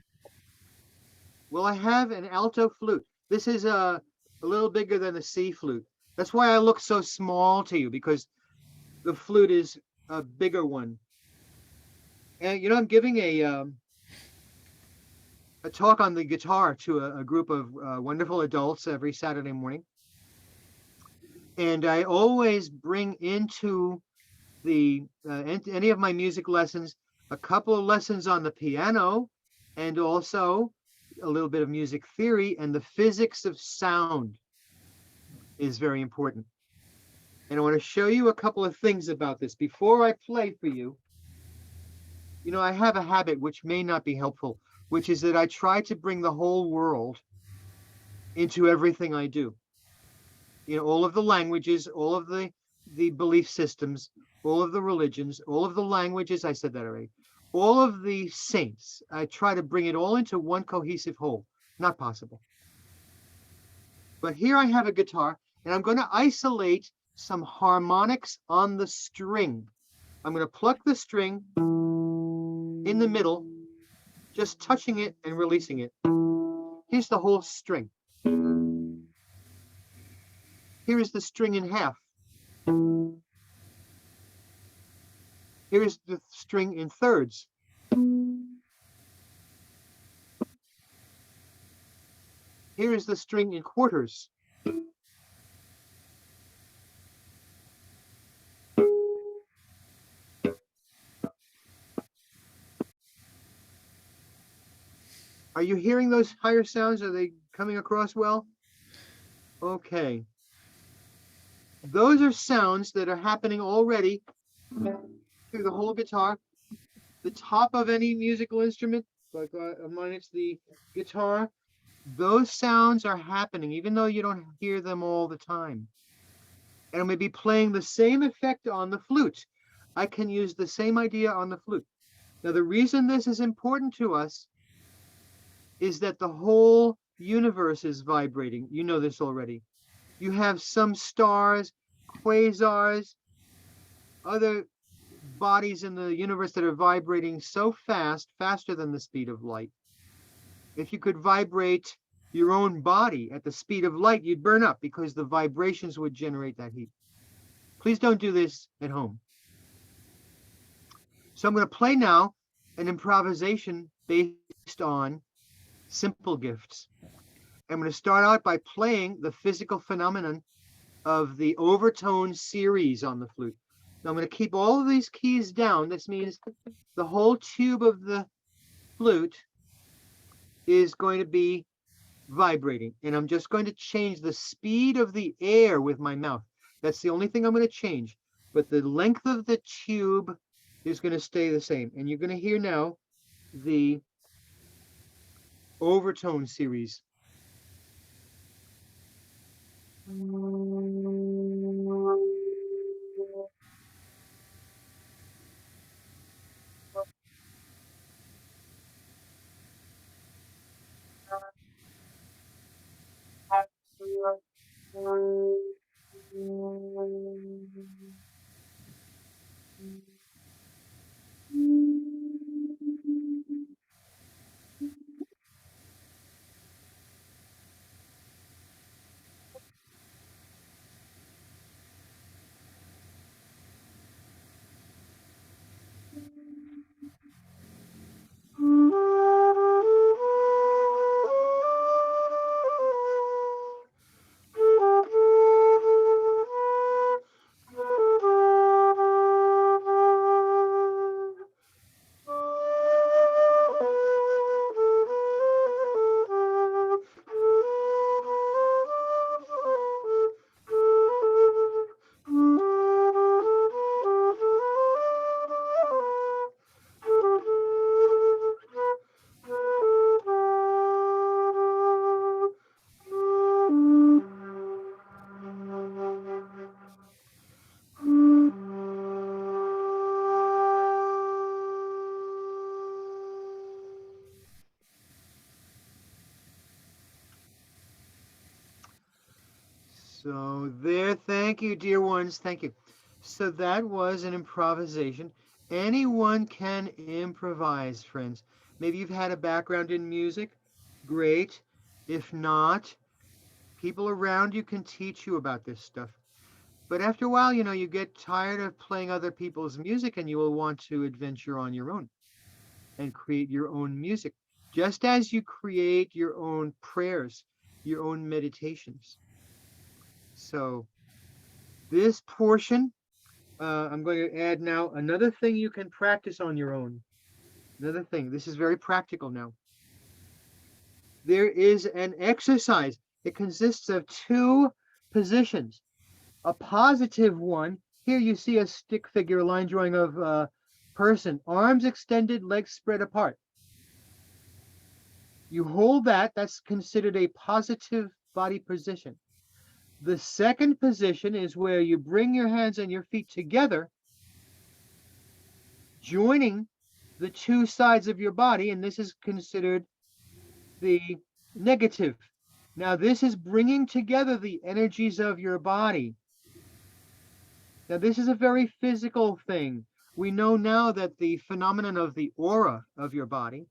Well, I have an alto flute. This is a little bigger than the C flute. That's why I look so small to you, because the flute is a bigger one. And I'm giving a talk on the guitar to a group of wonderful adults every Saturday morning. And I always bring into any of my music lessons a couple of lessons on the piano, and also a little bit of music theory, and the physics of sound is very important. And I want to show you a couple of things about this before I play for you. I have a habit which may not be helpful, which is that I try to bring the whole world into everything I do. All of the languages, all of the belief systems, all of the religions, all of the languages, I said that already, all of the saints. I try to bring it all into one cohesive whole. Not possible. But here I have a guitar, and I'm going to isolate some harmonics on the string. I'm going to pluck the string in the middle, just touching it and releasing it. Here's the whole string. Here is the string in half. Here is the string in thirds. Here is the string in quarters. Are you hearing those higher sounds? Are they coming across well? Okay. Those are sounds that are happening already through the whole guitar. The top of any musical instrument, like mine, it's the guitar. Those sounds are happening, even though you don't hear them all the time. And I'm going to be playing the same effect on the flute. I can use the same idea on the flute. Now, the reason this is important to us is that the whole universe is vibrating. You know this already. You have some stars, quasars, other bodies in the universe that are vibrating so fast, faster than the speed of light. If you could vibrate your own body at the speed of light, you'd burn up because the vibrations would generate that heat. Please don't do this at home. So I'm going to play now an improvisation based on simple gifts. I'm going to start out by playing the physical phenomenon of the overtone series on the flute. Now I'm going to keep all of these keys down. This means the whole tube of the flute is going to be vibrating, and I'm just going to change the speed of the air with my mouth. That's the only thing I'm going to change, but the length of the tube is going to stay the same. And you're going to hear now the overtone series. So there, thank you, dear ones, thank you. So that was an improvisation. Anyone can improvise, friends. Maybe you've had a background in music. Great. If not, people around you can teach you about this stuff. But after a while, you get tired of playing other people's music and you will want to adventure on your own and create your own music, just as you create your own prayers, your own meditations. So this portion, I'm going to add now another thing you can practice on your own. Another thing, this is very practical now. There is an exercise. It consists of two positions. A positive one, here you see a stick figure, a line drawing of a person, arms extended, legs spread apart. You hold that, that's considered a positive body position. The second position is where you bring your hands and your feet together, joining the two sides of your body, and this is considered the negative. Now, this is bringing together the energies of your body. Now, this is a very physical thing. We know now that the phenomenon of the aura of your body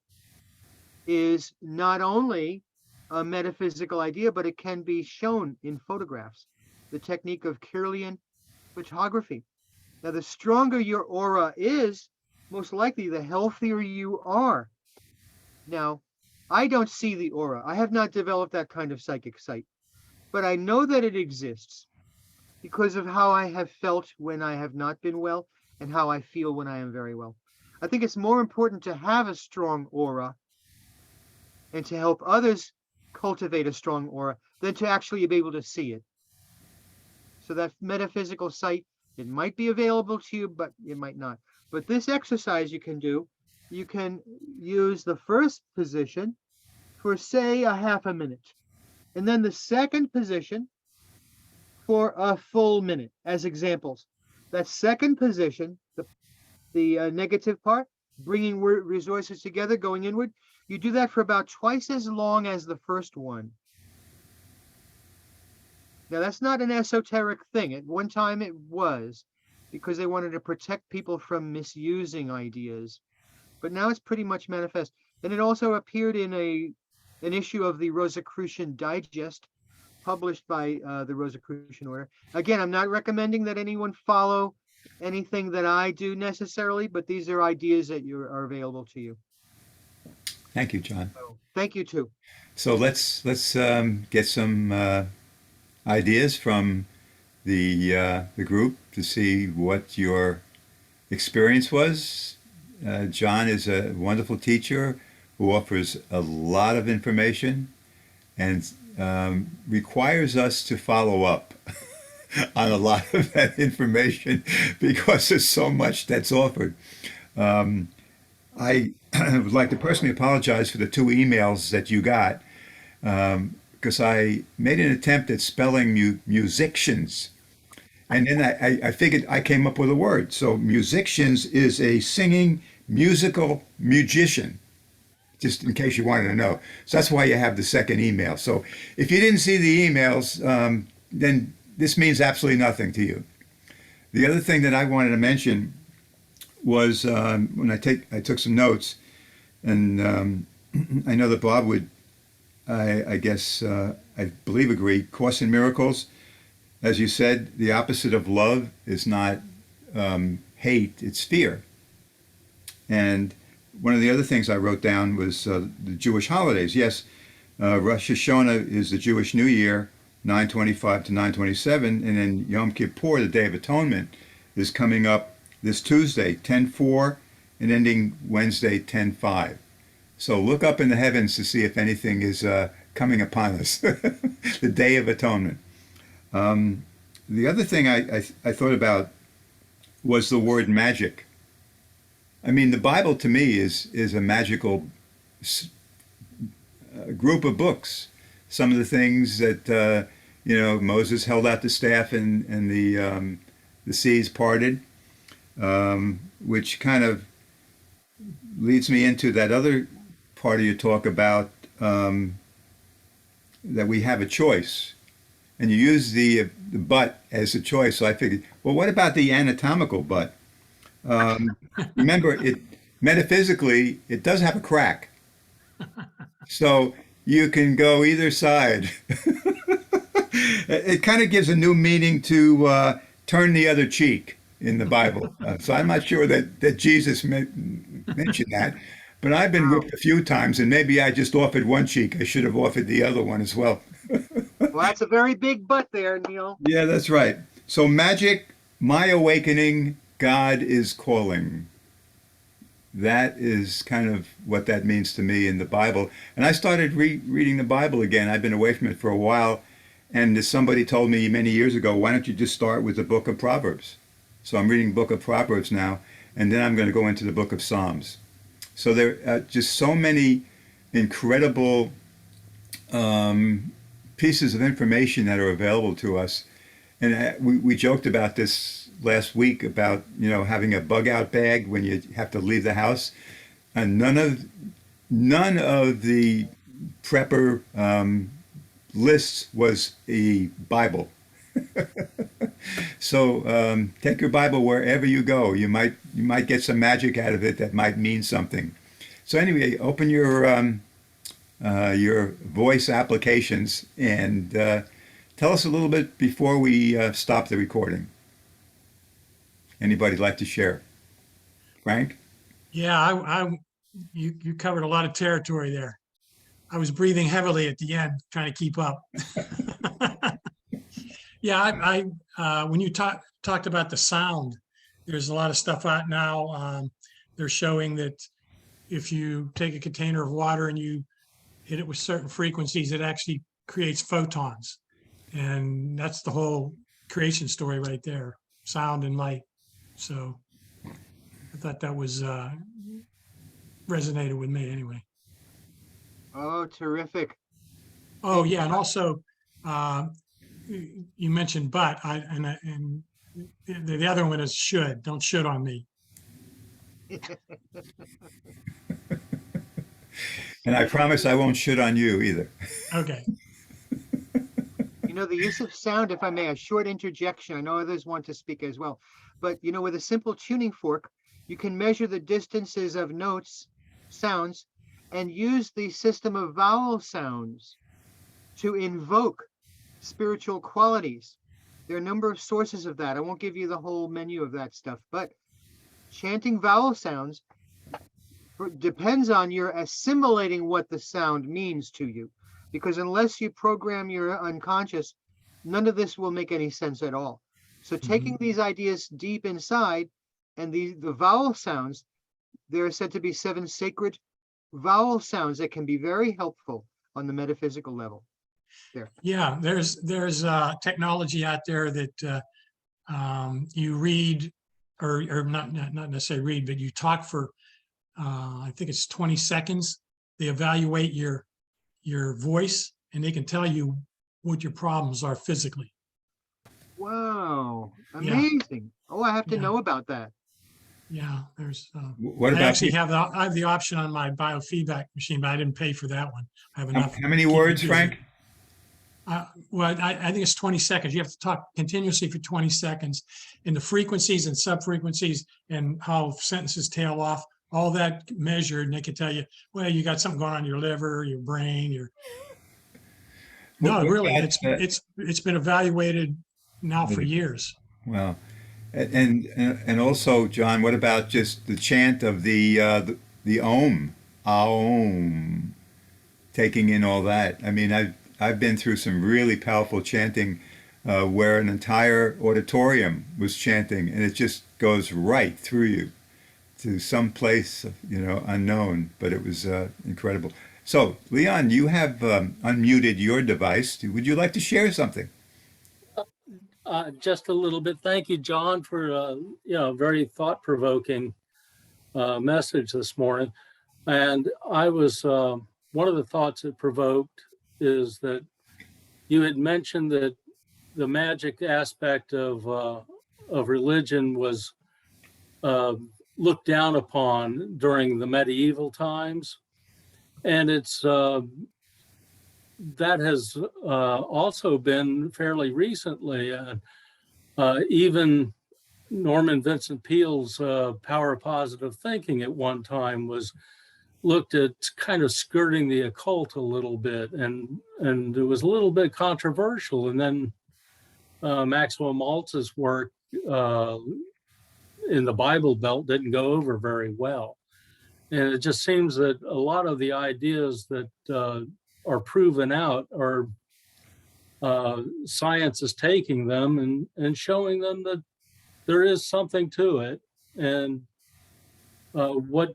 is not only a metaphysical idea, but it can be shown in photographs, the technique of Kirlian photography. Now, the stronger your aura is, most likely the healthier you are. Now, I don't see the aura. I have not developed that kind of psychic sight, but I know that it exists because of how I have felt when I have not been well and how I feel when I am very well. I think it's more important to have a strong aura and to help others cultivate a strong aura than to actually be able to see it. So that metaphysical sight, it might be available to you, but it might not. But this exercise you can do, you can use the first position for, say, a half a minute, and then the second position for a full minute as examples. That second position, the negative part, bringing resources together, going inward, you do that for about twice as long as the first one. Now, that's not an esoteric thing. At one time it was, because they wanted to protect people from misusing ideas. But now it's pretty much manifest. And it also appeared in an issue of the Rosicrucian Digest, published by the Rosicrucian Order. Again, I'm not recommending that anyone follow anything that I do necessarily, but these are ideas that are available to you. Thank you, John. So thank you too. So let's get some ideas from the group to see what your experience was. John is a wonderful teacher who offers a lot of information and requires us to follow up on a lot of that information because there's so much that's offered. I would like to personally apologize for the two emails that you got because I made an attempt at spelling musicians. And then I figured I came up with a word. So musicians is a singing musical musician, just in case you wanted to know. So that's why you have the second email. So if you didn't see the emails, then this means absolutely nothing to you. The other thing that I wanted to mention was when I took some notes, and I know that Bob would, I guess, I believe agree. Course in Miracles, as you said, the opposite of love is not hate; it's fear. And one of the other things I wrote down was the Jewish holidays. Yes, Rosh Hashanah is the Jewish New Year, 925 to 927, and then Yom Kippur, the Day of Atonement, is coming up this Tuesday, 10/4, and ending Wednesday, 10/5. So look up in the heavens to see if anything is coming upon us, the Day of Atonement. The other thing I thought about was the word magic. I mean, the Bible to me is a magical group of books. Some of the things that Moses held out the staff and the seas parted, which kind of leads me into that other part of your talk about that we have a choice, and you use the butt as a choice. So I figured, well, what about the anatomical butt? Remember, it metaphysically it does have a crack, so you can go either side. It kind of gives a new meaning to turn the other cheek in the Bible. So I'm not sure that Jesus mentioned that, but I've been Wow. whipped a few times, and maybe I just offered one cheek. I should have offered the other one as well. Well, that's a very big butt there, Neil. Yeah, that's right. So magic, my awakening, God is calling. That is kind of what that means to me in the Bible. And I started reading the Bible again. I've been away from it for a while. And somebody told me many years ago, why don't you just start with the book of Proverbs? So I'm reading the book of Proverbs now, and then I'm going to go into the book of Psalms. So there are just so many incredible pieces of information that are available to us. And we joked about this last week about having a bug out bag when you have to leave the house, and none of the prepper lists was a Bible. So take your Bible wherever you go. You might get some magic out of it that might mean something. So anyway, open your voice applications and tell us a little bit before we stop the recording. Anybody like to share? Frank? Yeah, you covered a lot of territory there. I was breathing heavily at the end, trying to keep up. Yeah, when you talked about the sound, there's a lot of stuff out now. They're showing that if you take a container of water and you hit it with certain frequencies, it actually creates photons. And that's the whole creation story right there, sound and light. So I thought that was resonated with me anyway. Oh, terrific. Oh yeah, and also you mentioned but and the other one is should. Don't should on me. And I promise I won't shit on you either. Okay. The use of sound, if I may, a short interjection. I know others want to speak as well, but with a simple tuning fork, you can measure the distances of notes, sounds, and use the system of vowel sounds to invoke spiritual qualities. There are a number of sources of that. I won't give you the whole menu of that stuff, but chanting vowel sounds depends on your assimilating what the sound means to you. Because unless you program your unconscious, none of this will make any sense at all. So taking these ideas deep inside, and the vowel sounds, there are said to be 7 sacred vowel sounds that can be very helpful on the metaphysical level. Yeah, there's technology out there that you read, or not necessarily read, but you talk for I think it's 20 seconds. They evaluate your voice, and they can tell you what your problems are physically. Wow, Yeah. amazing. Oh, I have to Yeah. know about that. Yeah, there's. What I about actually people? I have the option on my biofeedback machine, but I didn't pay for that one. I have enough. How many to keep me words, busy. Frank? Well, I think it's 20 seconds. You have to talk continuously for 20 seconds, and the frequencies and sub-frequencies and how sentences tail off, all that measured, and they can tell you, well, you got something going on in your liver, your brain, your. No, What really, about, it's been evaluated now for years. well, and also, John, what about just the chant of the Om, Aum, taking in all that? I mean, I've been through some really powerful chanting where an entire auditorium was chanting, and it just goes right through you to some place, unknown, but it was incredible. So, Leon, you have unmuted your device. Would you like to share something? Just a little bit. Thank you, John, for very thought-provoking message this morning. And I was one of the thoughts it provoked is that you had mentioned that the magic aspect of religion was looked down upon during the medieval times, and it's that has also been fairly recently. Even Norman Vincent Peale's Power of Positive Thinking at one time was looked at kind of skirting the occult a little bit, and it was a little bit controversial. And then Maxwell Maltz's work in the Bible Belt didn't go over very well. And it just seems that a lot of the ideas that are proven out are science is taking them and showing them that there is something to it. And what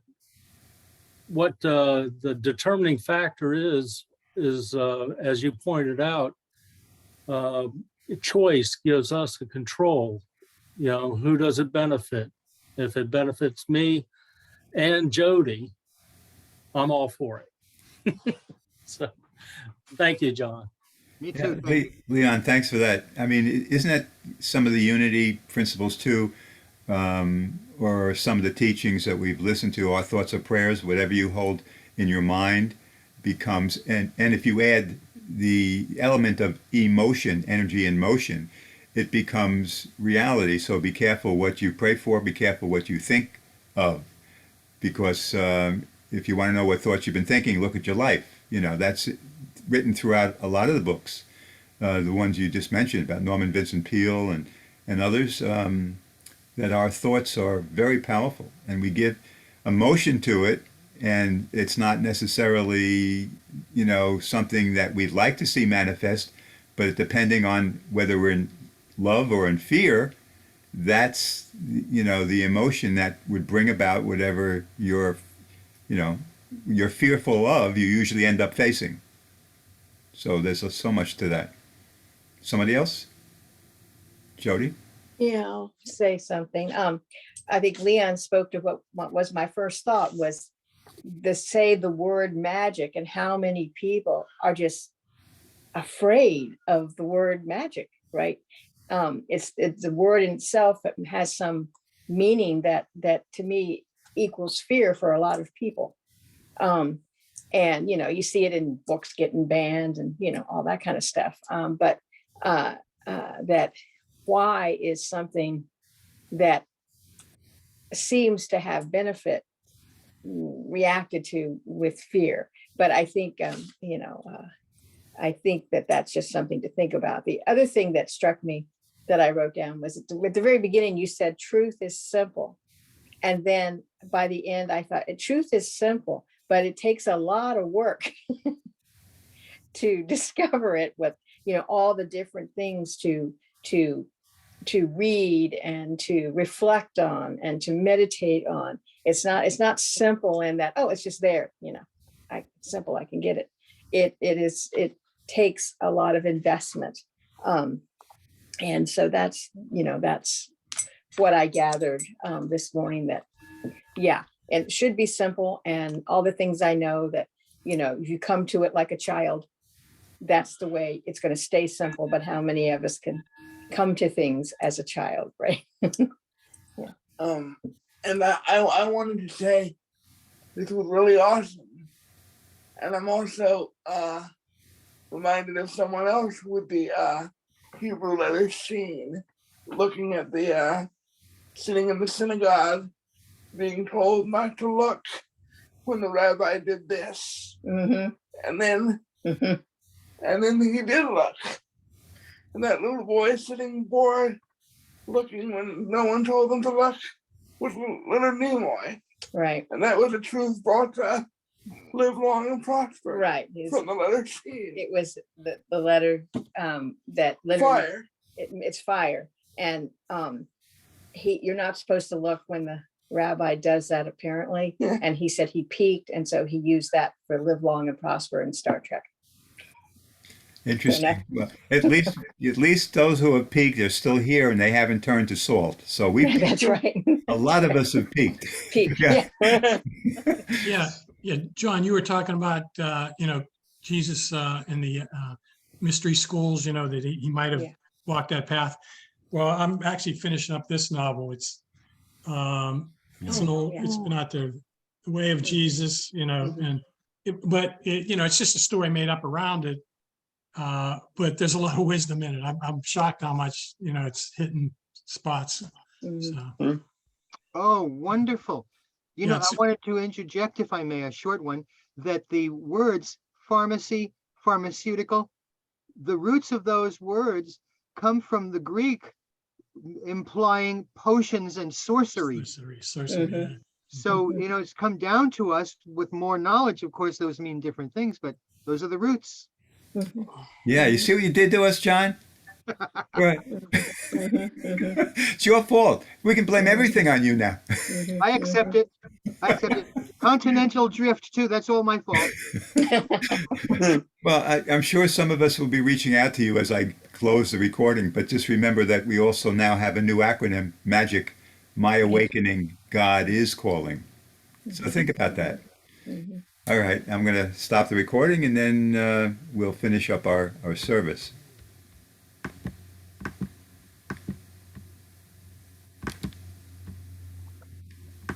the determining factor is as you pointed out, choice gives us the control. Who does it benefit? If it benefits me and Jody, I'm all for it. So thank you, John. Me Yeah, too. Thank you. Leon, thanks for that. I mean, isn't that some of the unity principles too, or some of the teachings that we've listened to? Our thoughts or prayers, whatever you hold in your mind, becomes, and if you add the element of emotion, energy in motion, it becomes reality. So be careful what you pray for. Be careful what you think of, because if you want to know what thoughts you've been thinking, look at your life. That's written throughout a lot of the books, the ones you just mentioned about Norman Vincent Peale and others, that our thoughts are very powerful, and we give emotion to it, and it's not necessarily, something that we'd like to see manifest, but depending on whether we're in love or in fear, that's, the emotion that would bring about whatever you're fearful of, you usually end up facing. So there's so much to that. Somebody else? Jody? Yeah, I'll say something. I think Leon spoke to what was my first thought was the word magic, and how many people are just afraid of the word magic, right? It's the word in itself has some meaning that to me equals fear for a lot of people. And you see it in books getting banned and all that kind of stuff. But that why is something that seems to have benefit reacted to with fear. But I think I think that that's just something to think about. The other thing that struck me that I wrote down was at the very beginning, you said truth is simple. And then by the end, I thought truth is simple, but it takes a lot of work to discover it with, all the different things to read and to reflect on and to meditate on. It's not simple in that, oh, it's just there, simple, I can get it. It takes a lot of investment. And so that's what I gathered this morning, that, yeah, it should be simple, and all the things I know that, if you come to it like a child, that's the way it's going to stay simple. But how many of us can come to things as a child, right? And I wanted to say this was really awesome. And I'm also reminded of someone else with the Hebrew letters seen, looking at the sitting in the synagogue, being told not to look when the rabbi did this. Mm-hmm. And then Mm-hmm. and then he did look. And that little boy sitting bored, looking when no one told him to look, was little Nimoy. Right. And that was a truth brought to live long and prosper. Right. From the letter C. It was the letter that literally Fire. It's fire. And you're not supposed to look when the rabbi does that, apparently. Yeah. And he said he peeked, and so he used that for live long and prosper in Star Trek. Interesting. Well, at least those who have peaked are still here and they haven't turned to salt. So we That's right. a lot of us have peaked. Peeked. Yeah. Yeah. Yeah. John, you were talking about, Jesus in the mystery schools, that he might have Yeah. walked that path. Well, I'm actually finishing up this novel. It's an old, yeah. it's been out there, The Way of Jesus, and it's just a story made up around it. But there's a lot of wisdom in it. I'm shocked how much, it's hitting spots. Mhm. So, Oh, wonderful. Yeah, I it's- wanted to interject, if I may, a short one, that the words pharmacy, pharmaceutical, the roots of those words come from the Greek, implying potions and sorcery. sorcery, Mhm. yeah. So, it's come down to us with more knowledge. Of course, those mean different things, but those are the roots. Mhm. Yeah, you see what you did to us, John? Right. Mhm. Mhm. It's your fault. We can blame everything on you now. Mhm. I accept it. I accept it. Continental drift too. That's all my fault. Well, I'm sure some of us will be reaching out to you as I close the recording, but just remember that we also now have a new acronym, MAGIC, My Awakening, God is Calling. So think about that. Mhm. All right, I'm going to stop the recording and then we'll finish up our service.